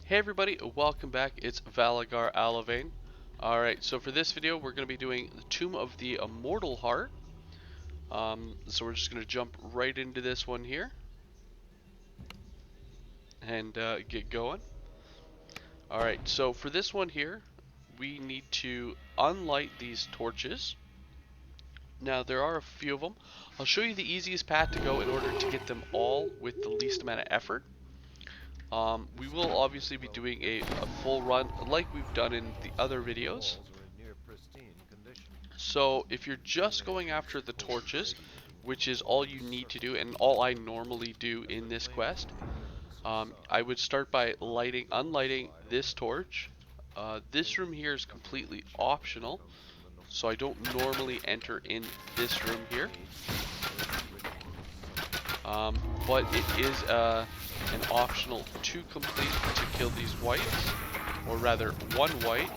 Hey everybody, welcome back. It's Valagar Aloevain. Alright, so for this video we're going to be doing the Tomb of the Immortal Heart. So we're just going to jump right into this one here and get going. Alright, so for this one here we need to unlight these torches. Now there are a few of them. I'll show you the easiest path to go in order to get them all with the least amount of effort. We will obviously be doing a full run like we've done in the other videos. So if you're just going after the torches, which is all you need to do and all I normally do in this quest, I would start by unlighting this torch. This room here is completely optional, so I don't normally enter in this room here. But it is an optional to complete to kill these whites, or rather one white.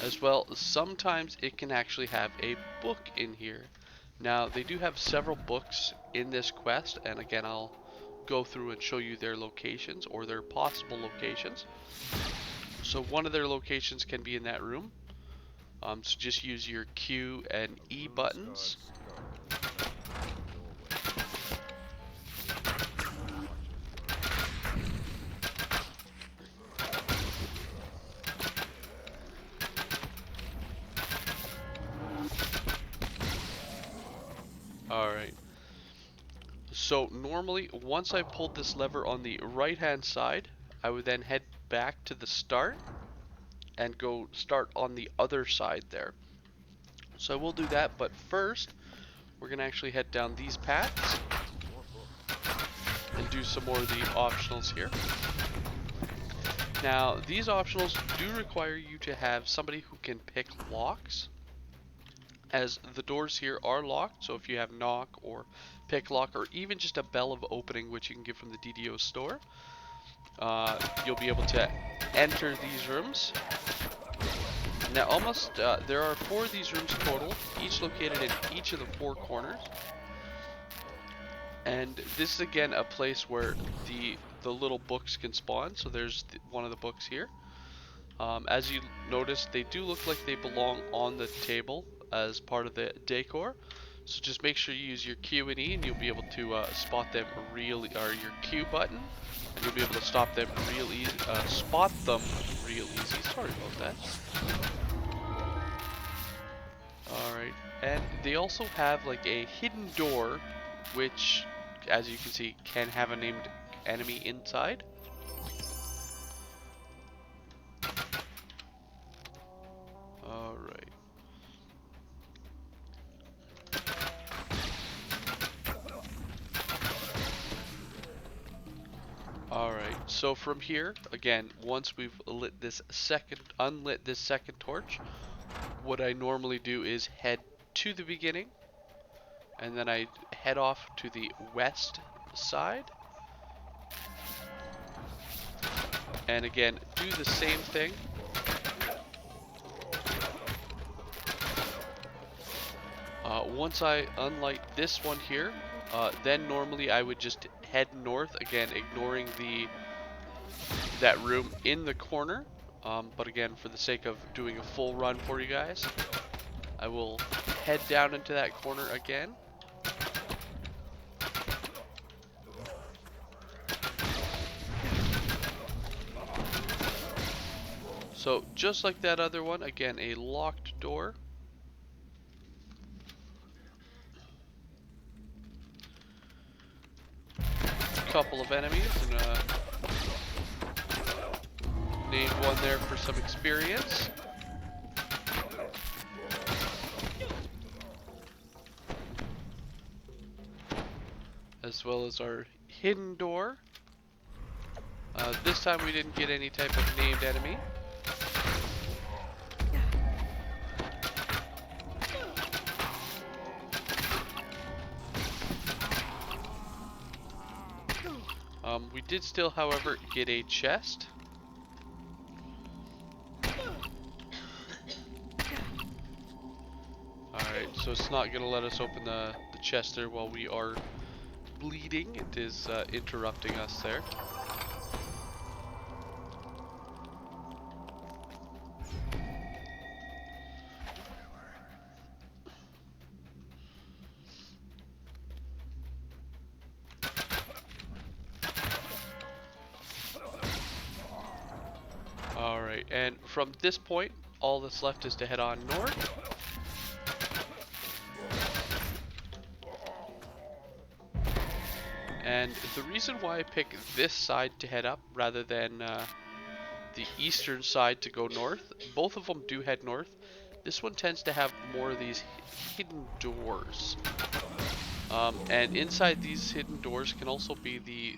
As well, sometimes it can actually have a book in here. Now, they do have several books in this quest, and again, I'll go through and show you their locations, or their possible locations. So one of their locations can be in that room. So just use your Q and E buttons. Alright. So normally, once I pulled this lever on the right hand side, I would then head back to the start and go start on the other side there. So I will do that, but first we're going to actually head down these paths and do some more of the optionals here. Now, these optionals do require you to have somebody who can pick locks, as the doors here are locked. So if you have knock or pick lock, or even just a bell of opening, which you can get from the DDO store, you'll be able to enter these rooms. Now there are 4 of these rooms total, each located in each of the 4 corners. And this is again a place where the little books can spawn. So there's one of the books here. As you notice, they do look like they belong on the table as part of the decor. So just make sure you use your Q and E, and you'll be able to spot them or your Q button, and you'll be able to stop them real easy. Spot them real easy. Sorry about that. Alright, and they also have like a hidden door, which, as you can see, can have a named enemy inside. Alright. Alright, so from here, again, once we've unlit this second torch, what I normally do is head to the beginning, and then I head off to the west side, and again, do the same thing. Once I unlight this one here, then normally I would just head north, again ignoring that room in the corner. But again, for the sake of doing a full run for you guys, I will head down into that corner again. So just like that other one, again a locked door. Couple of enemies, and named one there for some experience. As well as our hidden door. This time we didn't get any type of named enemy. We did still, however, get a chest. Alright, so so it's not going to let us open the chest there while we are bleeding. It is interrupting us there. Alright, and from this point, all that's left is to head on north. And the reason why I pick this side to head up rather than the eastern side to go north, both of them do head north. This one tends to have more of these hidden doors. And inside these hidden doors can also be the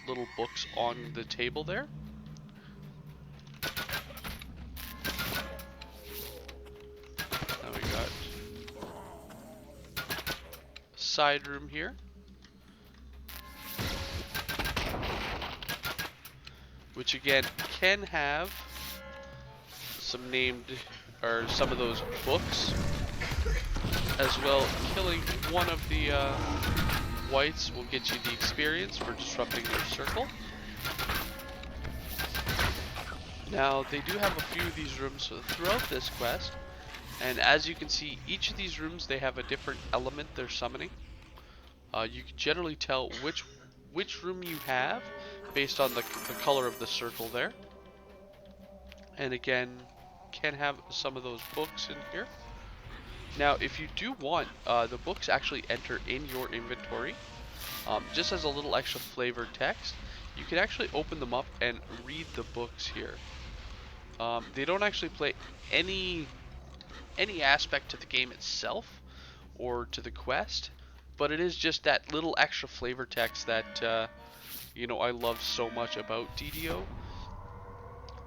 little books on the table there. Now we got a side room here, which again can have some named, or some of those books, as well. Killing one of the whites will get you the experience for disrupting their circle. Now they do have a few of these rooms throughout this quest, and as you can see, each of these rooms, they have a different element they're summoning. You can generally tell which room you have based on the color of the circle there. And again, can have some of those books in here. Now, if you do want, the books actually enter in your inventory, just as a little extra flavor text. You can actually open them up and read the books here. They don't actually play any aspect to the game itself or to the quest, but it is just that little extra flavor text that you know, I love so much about DDO.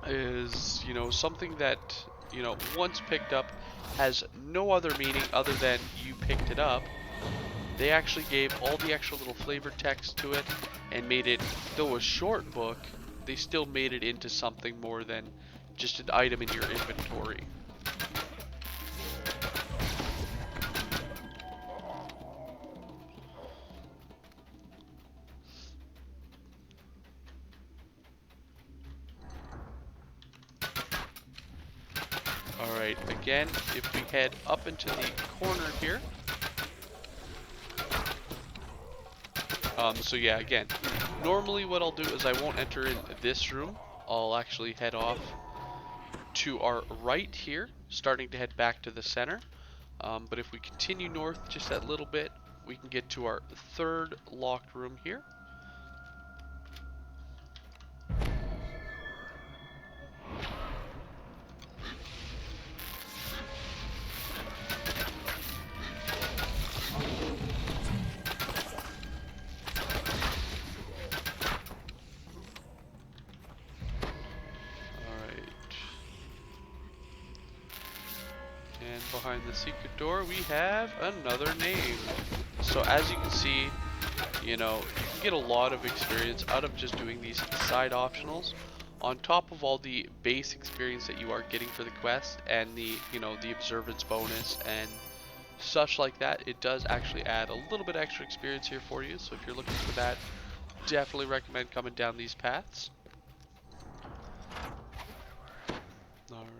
Is, you know, something that, you know, once picked up has no other meaning other than you picked it up. They actually gave all the extra little flavor text to it and made it, though a short book, they still made it into something more than just an item in your inventory. Alright, again, if we head up into the corner here. So yeah, again, normally what I'll do is I won't enter in this room. I'll actually head off to our right here, starting to head back to the center. But if we continue north just that little bit, we can get to our third locked room here. Behind the secret door we have another name. So as you can see, you know, you can get a lot of experience out of just doing these side optionals on top of all the base experience that you are getting for the quest and the, you know, the observance bonus and such like that. It does actually add a little bit extra experience here for you, so if you're looking for that, definitely recommend coming down these paths. Alright.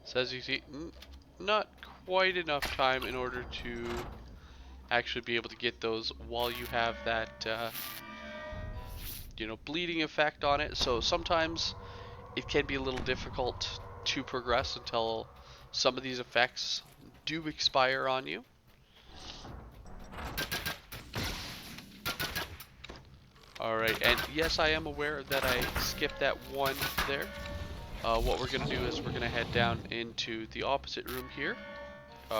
So as you see, not quite enough time in order to actually be able to get those while you have that, you know, bleeding effect on it. So sometimes it can be a little difficult to progress until some of these effects do expire on you. Alright, and yes, I am aware that I skipped that one there. What we're going to do is we're going to head down into the opposite room here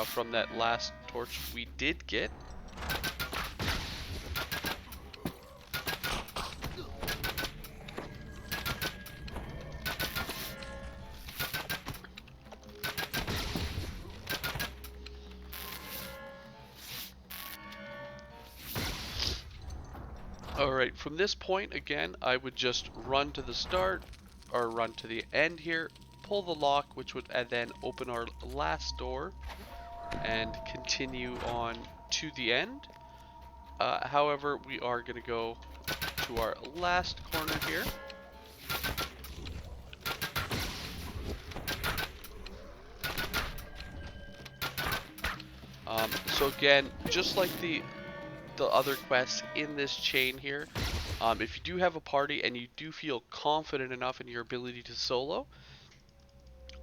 from that last torch we did get. Alright, from this point, again, I would just run to the start, or run to the end here, pull the lock, which would then open our last door, and continue on to the end. However, we are going to go to our last corner here. So again, just like the other quests in this chain here, if you do have a party and you do feel confident enough in your ability to solo,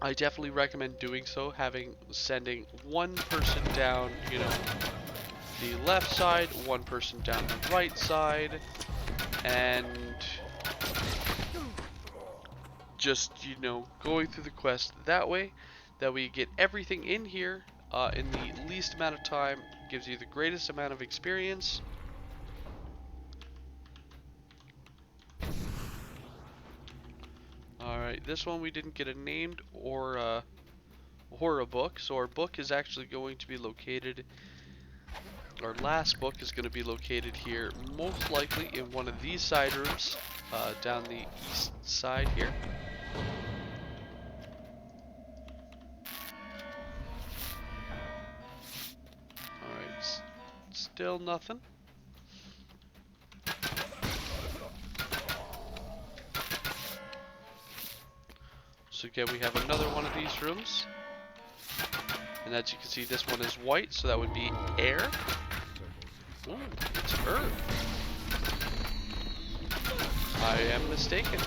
I definitely recommend doing so, sending one person down, you know, the left side, one person down the right side, and just, you know, going through the quest that way. That we get everything in here in the least amount of time, gives you the greatest amount of experience. Alright, this one we didn't get a named or a book, so our book is actually going to be located, our last book is going to be located here, most likely in one of these side rooms, down the east side here. Alright, still nothing. So again, we have another one of these rooms. And as you can see, this one is white, so that would be air. Ooh, it's earth. I am mistaken.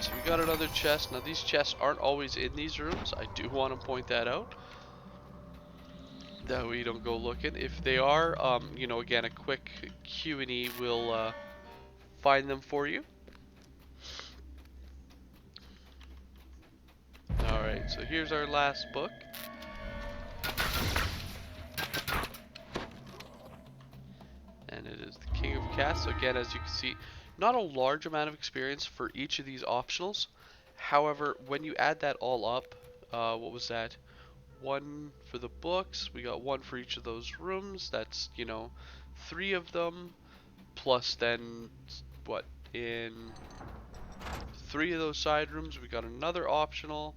So we got another chest. Now these chests aren't always in these rooms. I do want to point that out. That way you don't go looking. If they are, you know, again, a quick Q&E will find them for you. Alright, so here's our last book. And it is the King of Cats. So again, as you can see, not a large amount of experience for each of these optionals. However, when you add that all up, what was that? One for the books, we got one for each of those rooms. That's, you know, 3 of them. Plus then, what, in 3 of those side rooms, we got another optional.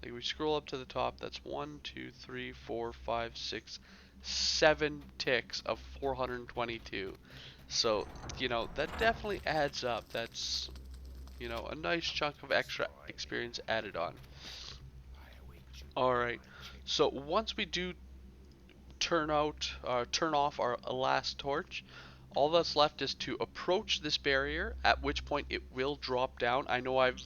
Like we scroll up to the top, that's 1, 2, 3, 4, 5, 6, 7 ticks of 422. So, you know, that definitely adds up. That's, you know, a nice chunk of extra experience added on. Alright, so once we do turn off our last torch, all that's left is to approach this barrier, at which point it will drop down. I know I've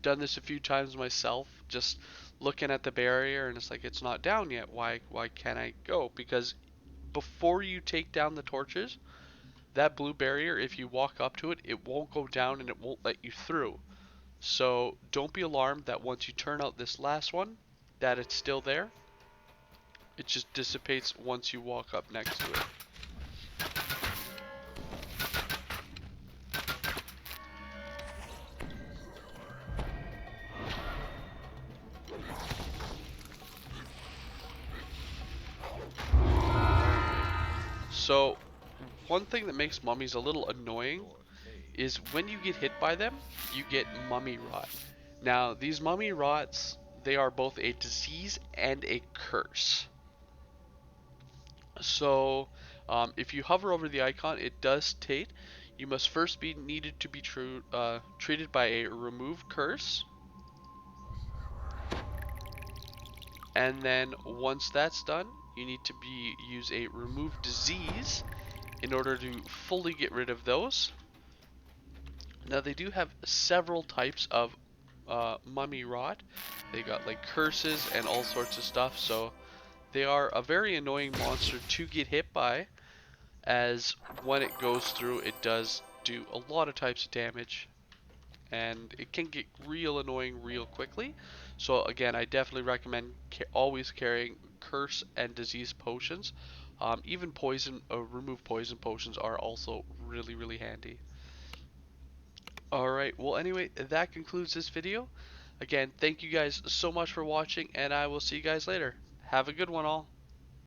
done this a few times myself, just looking at the barrier and it's like, it's not down yet. Why can't I go? Because before you take down the torches, that blue barrier, if you walk up to it, it won't go down and it won't let you through. So don't be alarmed that once you turn out this last one, that it's still there. It just dissipates once you walk up next to it. So one thing that makes mummies a little annoying is when you get hit by them, you get mummy rot. Now, these mummy rots, they are both a disease and a curse. So, if you hover over the icon, it does state You must first be needed to be treated by a remove curse, and then once that's done, you need to use a remove disease in order to fully get rid of those. Now they do have several types of mummy rot. They got like curses and all sorts of stuff, so they are a very annoying monster to get hit by, as when it goes through, it does do a lot of types of damage, and it can get real annoying real quickly. So again, I definitely recommend always carrying curse and disease potions. Even poison, remove poison potions are also really handy. Alright, well anyway, that concludes this video. Again, thank you guys so much for watching, and I will see you guys later. Have a good one all.